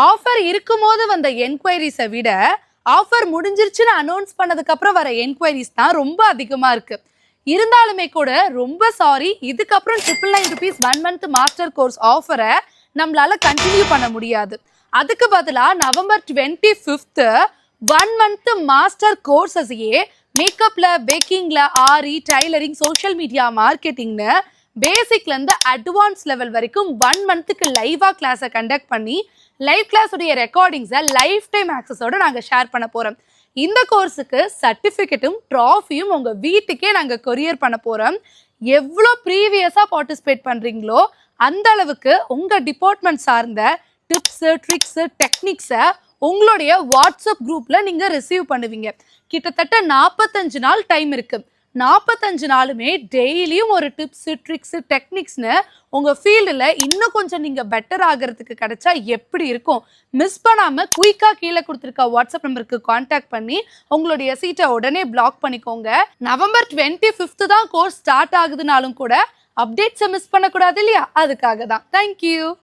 Offer இருக்கும்போது வந்த என்கொயரிஸை விட ஆஃபர் முடிஞ்சிருச்சுன்னு அனௌன்ஸ் பண்ணதுக்கு அப்புறம் வர என்கொயரிஸ் தான் ரொம்ப அதிகமா இருக்கு. இருந்தாலுமே கூட ரொம்ப சாரி, இதுக்கப்புறம் ₹999 1 மந்த் மாஸ்டர் கோர்ஸ் ஆஃபரை நம்மளால கண்டினியூ பண்ண முடியாது. அதுக்கு பதிலா November 25 1 மந்த் மாஸ்டர் கோர்ஸஸையே மேக்கப்ல, பேக்கிங்ல, ஆரி, டைலரிங், சோஷியல் மீடியா மார்க்கெட்டிங்னு பேசிக்ல இருந்து அட்வான்ஸ் லெவல் வரைக்கும் 1 மந்த்துக்கு லைவா கிளாஸை கண்டக்ட் பண்ணி லைவ் கிளாஸ் உடைய ரெக்கார்டிங்ஸை லைஃப் டைம் ஆக்சஸோட நாங்க ஷேர் பண்ண போறோம். இந்த கோர்ஸுக்கு சர்டிஃபிகேட்டும் ட்ராஃபியும் உங்க வீட்டுக்கே நாங்க கொரியர் பண்ண போறோம். எவ்வளோ ப்ரீவியஸா பார்ட்டிசிபேட் பண்றீங்களோ அந்த அளவுக்கு உங்க டிபார்ட்மெண்ட் சார்ந்த டிப்ஸ், ட்ரிக்ஸ், டெக்னிக்ஸை உங்களுடைய வாட்ஸ்அப் குரூப்ல நீங்க ரிசீவ் பண்ணுவீங்க. கிட்டத்தட்ட 45 நாள் டைம் இருக்கு. 45 நாளுமே டெய்லியும் ஒரு டிப்ஸ், ட்ரிக்ஸ், டெக்னிக்ஸ்னு உங்க ஃபீல்டில் இன்னும் கொஞ்சம் நீங்க பெட்டர் ஆகிறதுக்கு கிடைச்சா எப்படி இருக்கும்? மிஸ் பண்ணாம குயிக்கா கீழே கொடுத்துருக்க வாட்ஸ்அப் நம்பருக்கு கான்டாக்ட் பண்ணி உங்களுடைய சீட்டை உடனே பிளாக் பண்ணிக்கோங்க. November 25 தான் கோர்ஸ் ஸ்டார்ட் ஆகுதுனாலும் கூட அப்டேட்ஸை மிஸ் பண்ணக்கூடாது இல்லையா? அதுக்காக தான். தேங்க்யூ.